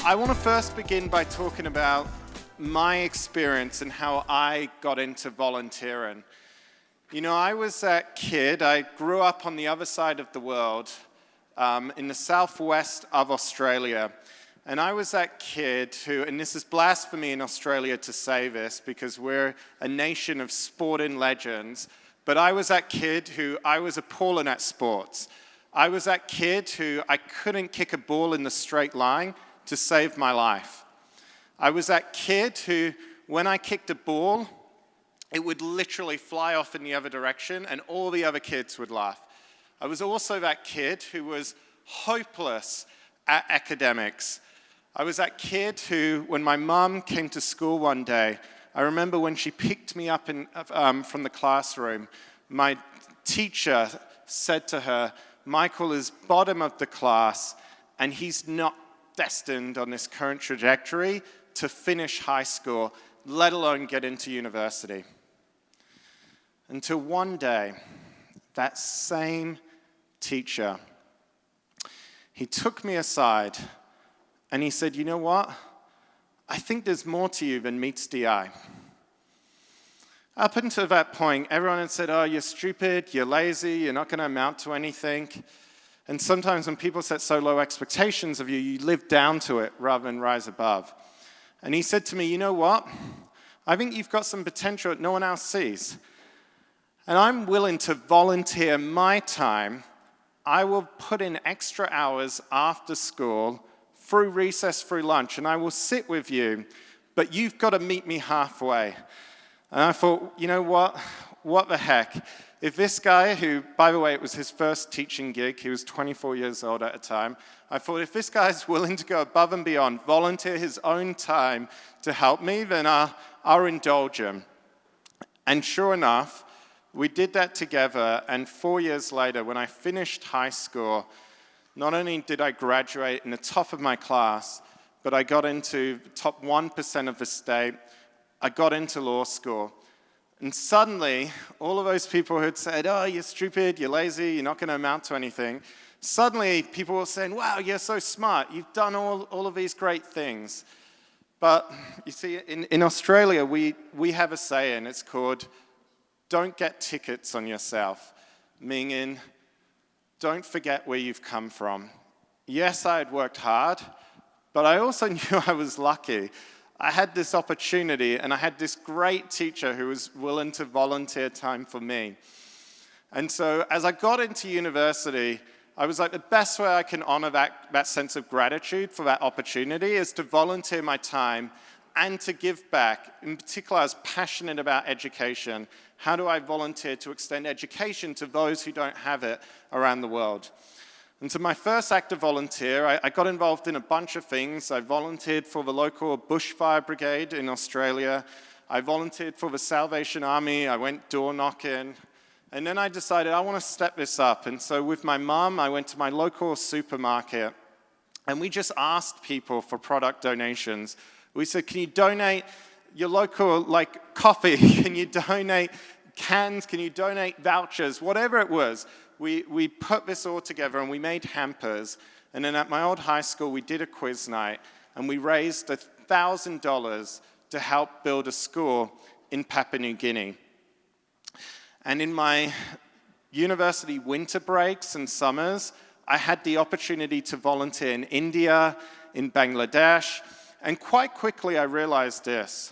I want to first begin by talking about my experience and how I got into volunteering. You know, I was that kid, I grew up on the other side of the world, in the southwest of Australia. And I was that kid who, and this is blasphemy in Australia to say this because we're a nation of sporting legends, but I was that kid who, I was appalling at sports. I was that kid who I couldn't kick a ball in the straight line to save my life. I was that kid who, when I kicked a ball, it would literally fly off in the other direction and all the other kids would laugh. I was also that kid who was hopeless at academics. I was that kid who, when my mum came to school one day, I remember when she picked me up from the classroom, my teacher said to her, "Michael is bottom of the class and he's not destined on this current trajectory to finish high school, let alone get into university." Until one day, that same teacher, he took me aside and he said, "You know what? I think there's more to you than meets the eye." Up until that point, everyone had said, "Oh, you're stupid, you're lazy, you're not going to amount to anything." And sometimes when people set so low expectations of you, you live down to it rather than rise above. And he said to me, "You know what? I think you've got some potential that no one else sees. And I'm willing to volunteer my time. I will put in extra hours after school, through recess, through lunch, and I will sit with you, but you've got to meet me halfway." And I thought, you know what? What the heck? If this guy, who, by the way, it was his first teaching gig, he was 24 years old at the time, I thought if this guy's willing to go above and beyond, volunteer his own time to help me, then I'll indulge him. And sure enough, we did that together, and 4 years later, when I finished high school, not only did I graduate in the top of my class, but I got into the top 1% of the state. I got into law school. And suddenly, all of those people who had said, "Oh, you're stupid, you're lazy, you're not going to amount to anything," suddenly people were saying, "Wow, you're so smart, you've done all of these great things." But you see, in Australia, we have a saying, it's called, "Don't get tickets on yourself," meaning don't forget where you've come from. Yes, I had worked hard, but I also knew I was lucky. I had this opportunity, and I had this great teacher who was willing to volunteer time for me. And so as I got into university, I was like, the best way I can honor that sense of gratitude for that opportunity is to volunteer my time and to give back. In particular, I was passionate about education. How do I volunteer to extend education to those who don't have it around the world? And so my first act of volunteer, I got involved in a bunch of things. I volunteered for the local bushfire brigade in Australia. I volunteered for the Salvation Army. I went door knocking. And then I decided I want to step this up. And so with my mum, I went to my local supermarket. And we just asked people for product donations. We said, "Can you donate your local, coffee? Can you donate cans? Can you donate vouchers?" Whatever it was. We put this all together and we made hampers. And then at my old high school, we did a quiz night and we raised $1,000 to help build a school in Papua New Guinea. And in my university winter breaks and summers, I had the opportunity to volunteer in India, in Bangladesh, and quite quickly I realized this.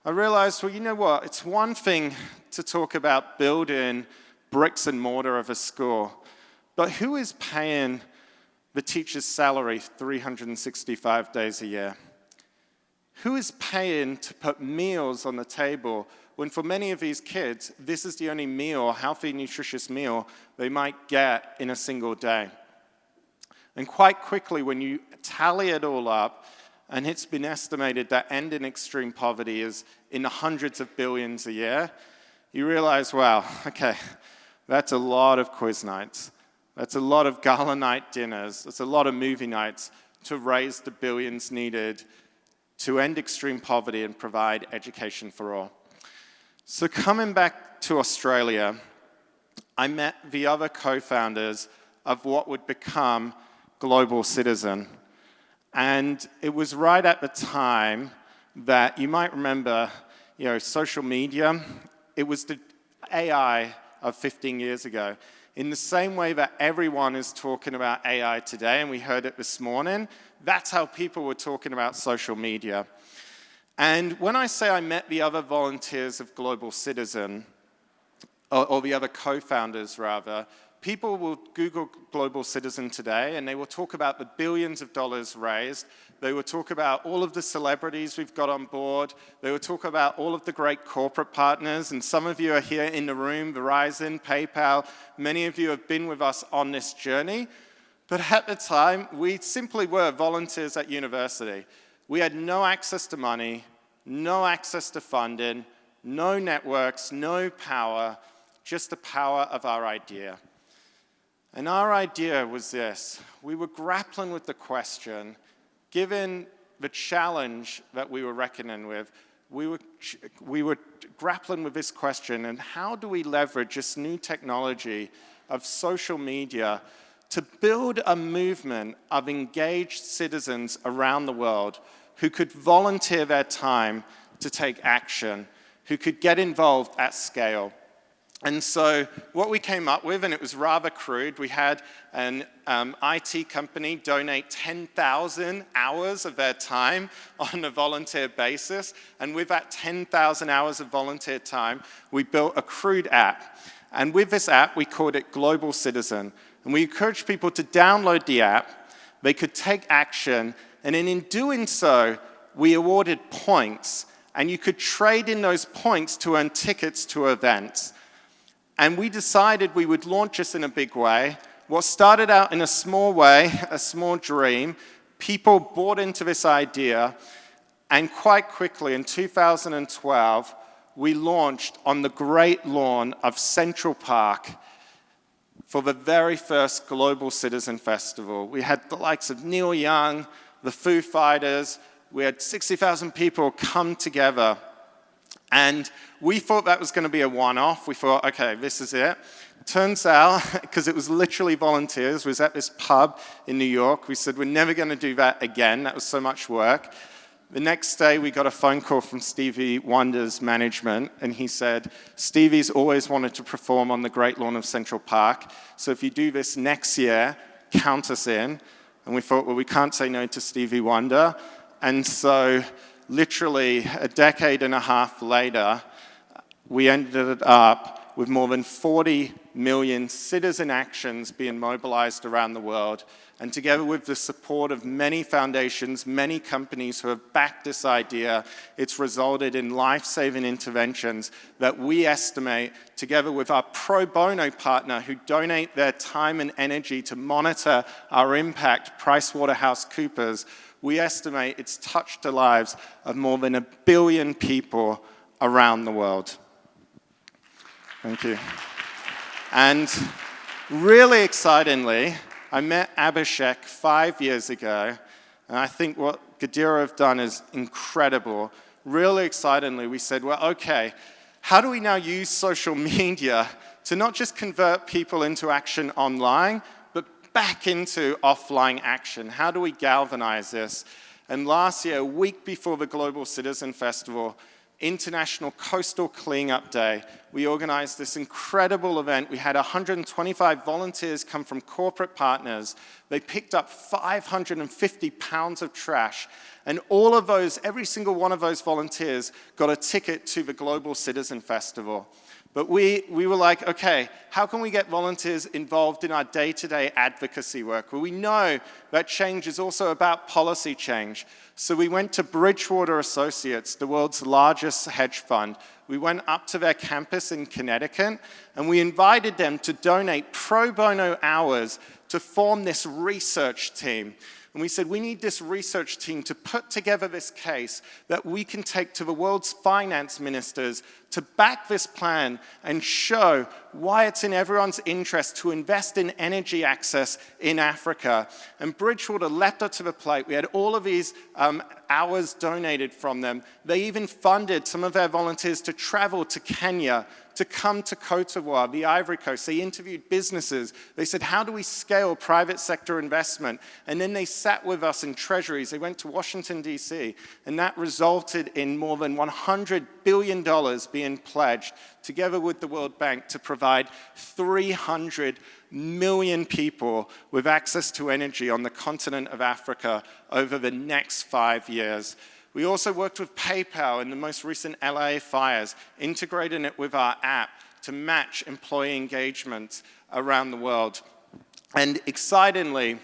I realized, well, you know what? It's one thing to talk about building bricks and mortar of a school, but who is paying the teacher's salary 365 days a year? Who is paying to put meals on the table when for many of these kids, this is the only meal, healthy, nutritious meal they might get in a single day? And quite quickly, when you tally it all up, and it's been estimated that ending extreme poverty is in the hundreds of billions a year, you realize, wow, okay, that's a lot of quiz nights. That's a lot of gala night dinners. That's a lot of movie nights to raise the billions needed to end extreme poverty and provide education for all. So coming back to Australia, I met the other co-founders of what would become Global Citizen. And it was right at the time that you might remember, social media. It was the AI of 15 years ago. In the same way that everyone is talking about AI today, and we heard it this morning, that's how people were talking about social media. And when I say I met the other volunteers of Global Citizen, or the other co-founders rather, people will Google Global Citizen today and they will talk about the billions of dollars raised. They will talk about all of the celebrities we've got on board. They will talk about all of the great corporate partners. And some of you are here in the room, Verizon, PayPal. Many of you have been with us on this journey. But at the time, we simply were volunteers at university. We had no access to money, no access to funding, no networks, no power, just the power of our idea. And our idea was this. We were grappling with the question, given the challenge that we were reckoning with, we were grappling with this question, and how do we leverage this new technology of social media to build a movement of engaged citizens around the world who could volunteer their time to take action, who could get involved at scale. And so what we came up with, and it was rather crude, we had an IT company donate 10,000 hours of their time on a volunteer basis. And with that 10,000 hours of volunteer time, we built a crude app. And with this app, we called it Global Citizen. And we encouraged people to download the app. They could take action. And in doing so, we awarded points. And you could trade in those points to earn tickets to events. And we decided we would launch this in a big way. What started out in a small way, a small dream, people bought into this idea, and quite quickly in 2012, we launched on the great lawn of Central Park for the very first Global Citizen Festival. We had the likes of Neil Young, the Foo Fighters, we had 60,000 people come together. And we thought that was going to be a one-off. We thought, okay, this is it. Turns out, because it was literally volunteers, was at this pub in New York. We said, we're never going to do that again. That was so much work. The next day, we got a phone call from Stevie Wonder's management, and he said, Stevie's always wanted to perform on the great lawn of Central Park, so if you do this next year, count us in. And we thought, well, we can't say no to Stevie Wonder. And so literally a decade and a half later, we ended up with more than 40 million citizen actions being mobilized around the world. And together with the support of many foundations, many companies who have backed this idea, it's resulted in life-saving interventions that we estimate, together with our pro bono partner who donate their time and energy to monitor our impact, PricewaterhouseCoopers, we estimate it's touched the lives of more than 1 billion people around the world. Thank you. And really excitingly, I met Abhishek 5 years ago, and I think what Goodera have done is incredible. Really excitingly, we said, well, okay, how do we now use social media to not just convert people into action online, back into offline action? How do we galvanize this? And last year, a week before the Global Citizen Festival, International Coastal Cleanup Day, we organized this incredible event. We had 125 volunteers come from corporate partners. They picked up 550 pounds of trash. And all of those, every single one of those volunteers got a ticket to the Global Citizen Festival. But we were like, okay, how can we get volunteers involved in our day-to-day advocacy work? Well, we know that change is also about policy change. So we went to Bridgewater Associates, the world's largest hedge fund. We went up to their campus in Connecticut, and we invited them to donate pro bono hours to form this research team. And we said, we need this research team to put together this case that we can take to the world's finance ministers to back this plan and show why it's in everyone's interest to invest in energy access in Africa. And Bridgewater leapt up to the plate. We had all of these hours donated from them. They even funded some of their volunteers to travel to Kenya, to come to Côte d'Ivoire, the Ivory Coast. They interviewed businesses. They said, how do we scale private sector investment? And then they sat with us in treasuries. They went to Washington, D.C., and that resulted in more than $100 billion being pledged, together with the World Bank, to provide 300 million people with access to energy on the continent of Africa over the next 5 years. We also worked with PayPal in the most recent LA fires, integrating it with our app to match employee engagement around the world. And excitingly,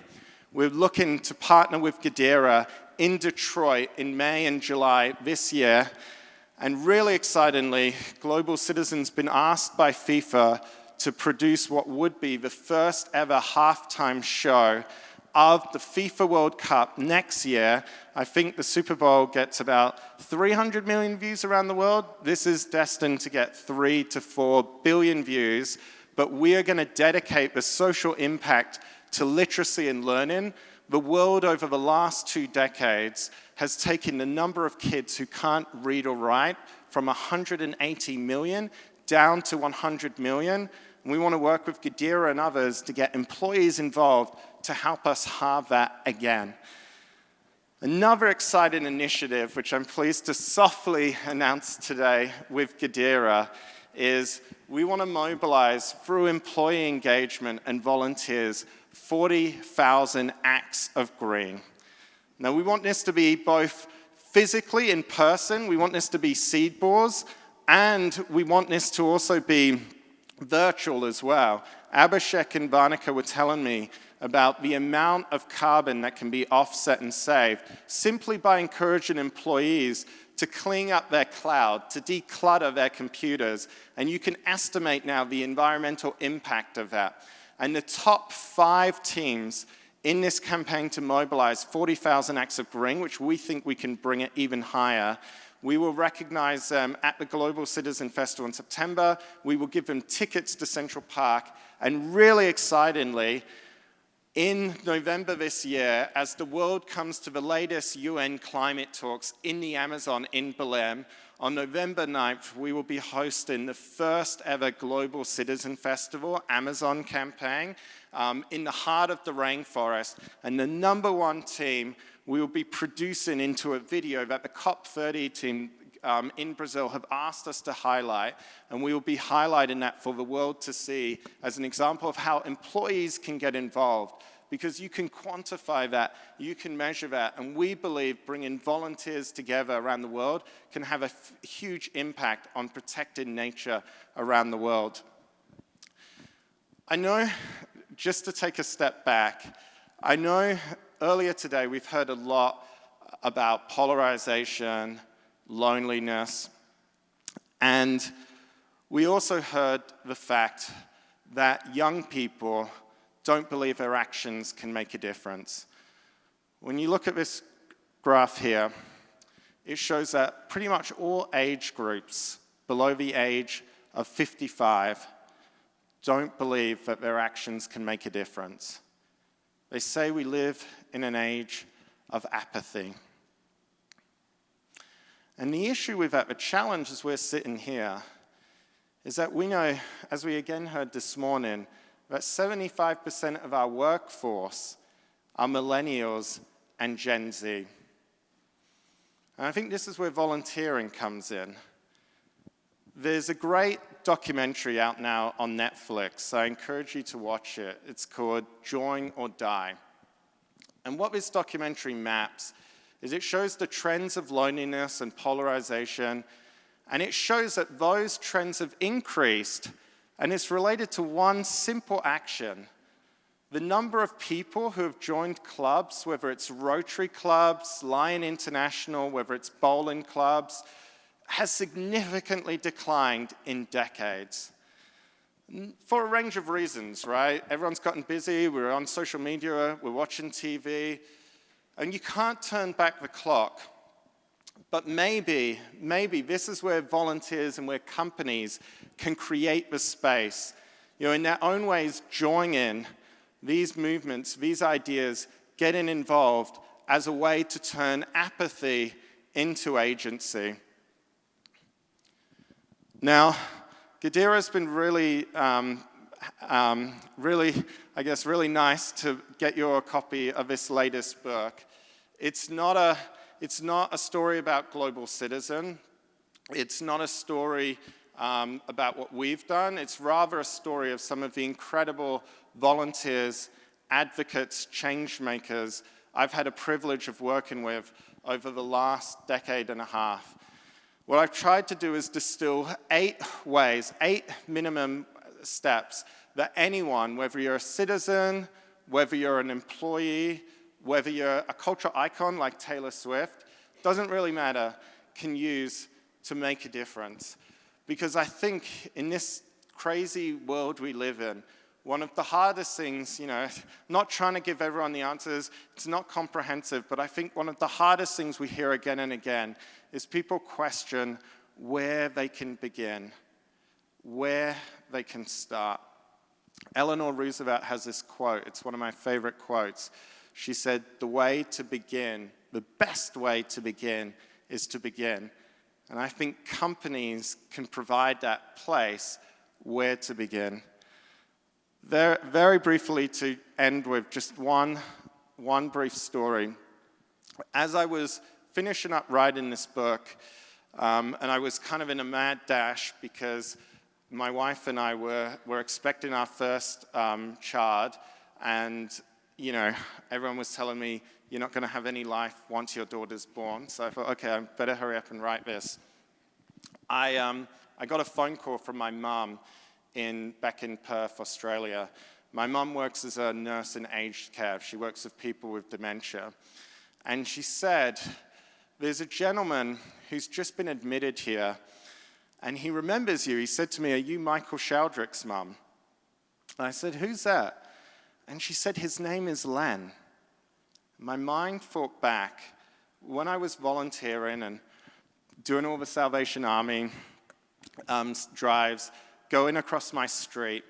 we're looking to partner with Goodera in Detroit in May and July this year. And really excitingly, Global Citizen's been asked by FIFA to produce what would be the first ever halftime show of the FIFA World Cup next year. I think the Super Bowl gets about 300 million views around the world. This is destined to get 3 to 4 billion views, but we are going to dedicate the social impact to literacy and learning. The world over the last 2 decades has taken the number of kids who can't read or write from 180 million down to 100 million. And we want to work with Goodera and others to get employees involved to help us halve that again. Another exciting initiative, which I'm pleased to softly announce today with Goodera, is we want to mobilize, through employee engagement and volunteers, 40,000 acts of green. Now, we want this to be both physically in person, we want this to be seed balls, and we want this to also be virtual as well. Abhishek and Varnika were telling me about the amount of carbon that can be offset and saved simply by encouraging employees to clean up their cloud, to declutter their computers, and you can estimate now the environmental impact of that. And the top 5 teams in this campaign to mobilize 40,000 acts of green, which we think we can bring it even higher, we will recognize them at the Global Citizen Festival in September. We will give them tickets to Central Park. And really excitingly, in November this year, as the world comes to the latest UN climate talks in the Amazon in Belém, on November 9th, we will be hosting the first ever Global Citizen Festival, Amazon campaign, in the heart of the rainforest. And the #1 team we will be producing into a video that the COP30 team in Brazil have asked us to highlight, and we will be highlighting that for the world to see as an example of how employees can get involved, because you can quantify that, you can measure that, and we believe bringing volunteers together around the world can have a huge impact on protecting nature around the world. I know, just to take a step back, I know earlier today we've heard a lot about polarization, loneliness, and we also heard the fact that young people don't believe their actions can make a difference. When you look at this graph here, it shows that pretty much all age groups below the age of 55 don't believe that their actions can make a difference. They say we live in an age of apathy. And the issue with that, the challenge as we're sitting here, is that we know, as we again heard this morning, that 75% of our workforce are millennials and Gen Z. And I think this is where volunteering comes in. There's a great documentary out now on Netflix. I encourage you to watch it. It's called Join or Die. And what this documentary maps is it shows the trends of loneliness and polarization, and it shows that those trends have increased, and it's related to one simple action. The number of people who have joined clubs, whether it's Rotary clubs, Lion International, whether it's bowling clubs, has significantly declined in decades. For a range of reasons, right? Everyone's gotten busy, we're on social media, we're watching TV, and you can't turn back the clock. But maybe this is where volunteers and where companies can create the space, in their own ways, join in these movements, these ideas, getting involved, as a way to turn apathy into agency. Now, Goodera's been really nice to get you a copy of this latest book. It's not a story about Global Citizen. It's not a story about what we've done. It's rather a story of some of the incredible volunteers, advocates, change makers I've had a privilege of working with over the last decade and a half. What I've tried to do is distill 8 minimum steps that anyone, whether you're a citizen, whether you're an employee, whether you're a cultural icon like Taylor Swift, doesn't really matter, can use to make a difference. Because I think in this crazy world we live in, one of the hardest things, not trying to give everyone the answers, it's not comprehensive, but I think one of the hardest things we hear again and again is people question where they can begin, where they can start. Eleanor Roosevelt has this quote, it's one of my favorite quotes. She said, the best way to begin is to begin. And I think companies can provide that place where to begin. Very briefly, to end with just one brief story. As I was finishing up writing this book, and I was kind of in a mad dash because my wife and I were expecting our first child, and everyone was telling me, you're not going to have any life once your daughter's born. So I thought, okay, I better hurry up and write this. I got a phone call from my mum back in Perth, Australia. My mum works as a nurse in aged care. She works with people with dementia. And she said, there's a gentleman who's just been admitted here, and he remembers you. He said to me, are you Michael Sheldrick's mum? And I said, who's that? And she said, his name is Len. My mind thought back when I was volunteering and doing all the Salvation Army drives, going across my street.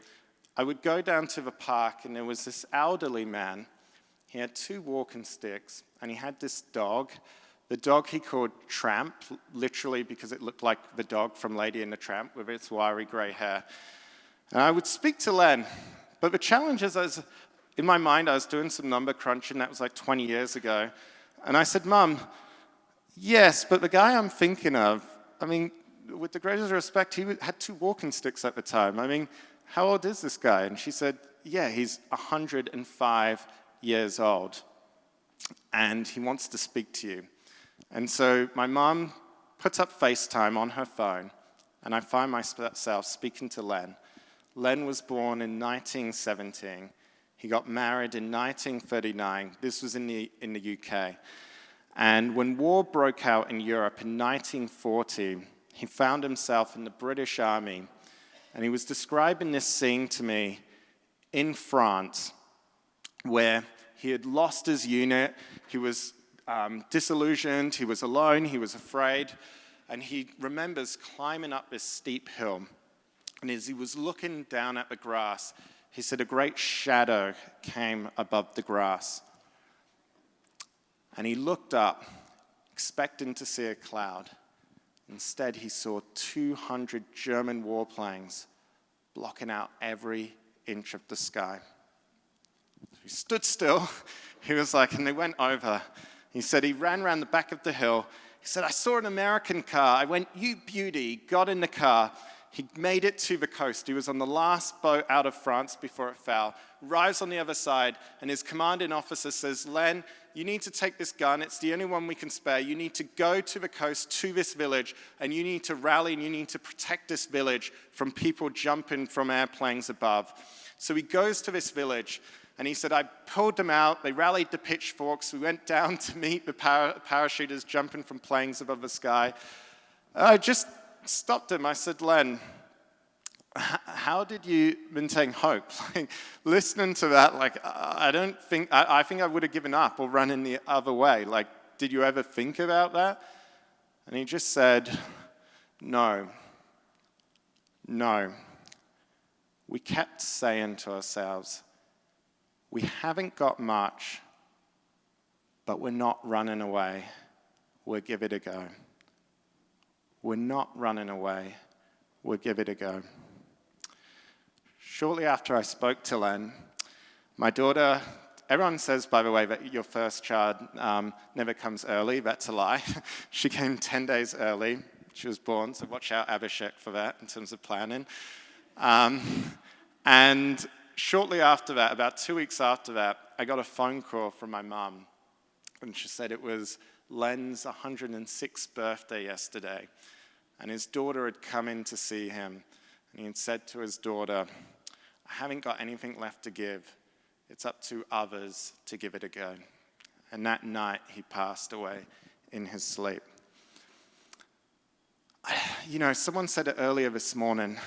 I would go down to the park, and there was this elderly man. He had 2 walking sticks, and he had this dog. The dog he called Tramp, literally because it looked like the dog from Lady and the Tramp with its wiry grey hair. And I would speak to Len, but the challenge is, in my mind, I was doing some number crunching. That was like 20 years ago. And I said, Mum, yes, but the guy I'm thinking of, with the greatest respect, he had 2 walking sticks at the time. How old is this guy? And she said, yeah, he's 105 years old, and he wants to speak to you. And so my mum puts up FaceTime on her phone, and I find myself speaking to Len. Len was born in 1917. He got married in 1939. This was in the UK. And when war broke out in Europe in 1940, he found himself in the British Army, and he was describing this scene to me in France, where he had lost his unit, he was disillusioned, he was alone, he was afraid, and he remembers climbing up this steep hill. And as he was looking down at the grass, he said a great shadow came above the grass. And he looked up, expecting to see a cloud. Instead, he saw 200 German warplanes blocking out every inch of the sky. He stood still. He was like, and they went over. He said he ran around the back of the hill. He said, I saw an American car. I went, you beauty, got in the car. He made it to the coast. He was on the last boat out of France before it fell, arrives on the other side, and his commanding officer says, Len, you need to take this gun. It's the only one we can spare. You need to go to the coast, to this village, and you need to rally, and you need to protect this village from people jumping from airplanes above. So he goes to this village, and he said, I pulled them out. They rallied the pitchforks. We went down to meet the parachuters jumping from planes above the sky. I just stopped him. I said, Len, how did you maintain hope? Listening to that, I think I would have given up or run in the other way. Did you ever think about that? And he just said, no. We kept saying to ourselves, we haven't got much, but we're not running away. We'll give it a go. We're not running away. We'll give it a go. Shortly after I spoke to Len, my daughter, everyone says, by the way, that your first child never comes early. That's a lie. She came 10 days early. She was born, so watch out, Abhishek, for that in terms of planning. And shortly after that, about 2 weeks after that, I got a phone call from my mum. And she said it was Len's 106th birthday yesterday. And his daughter had come in to see him. And he had said to his daughter, I haven't got anything left to give. It's up to others to give it a go. And that night, he passed away in his sleep. You know, someone said it earlier this morning,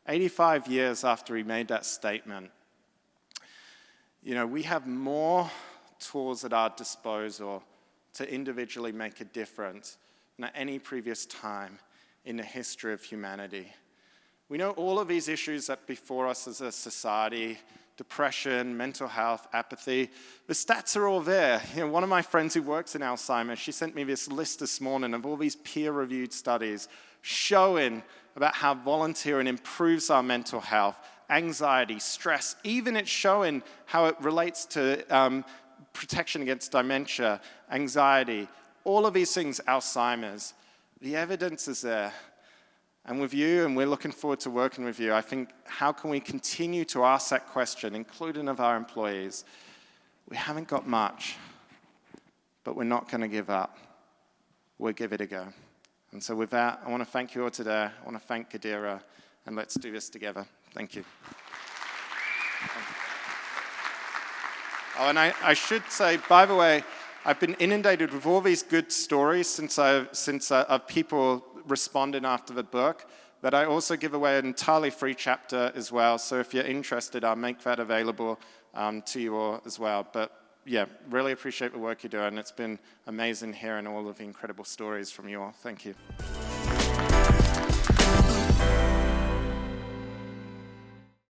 85 years after he made that statement, you know, we have more tools at our disposal to individually make a difference than at any previous time in the history of humanity. We know all of these issues that before us as a society, depression, mental health, apathy, the stats are all there. You know, one of my friends who works in Alzheimer's, she sent me this list this morning of all these peer-reviewed studies showing about how volunteering improves our mental health, anxiety, stress, even it's showing how it relates to protection against dementia, anxiety, all of these things, Alzheimer's. The evidence is there. And with you, and we're looking forward to working with you, I think, how can we continue to ask that question, including of our employees? We haven't got much, but we're not going to give up. We'll give it a go. And so with that, I want to thank you all today. I want to thank Goodera, and let's do this together. Thank you. Oh, and I should say, by the way, I've been inundated with all these good stories since people responding after the book, but I also give away an entirely free chapter as well. So if you're interested, I'll make that available to you all as well. But yeah, really appreciate the work you're doing. It's been amazing hearing all of the incredible stories from you all. Thank you.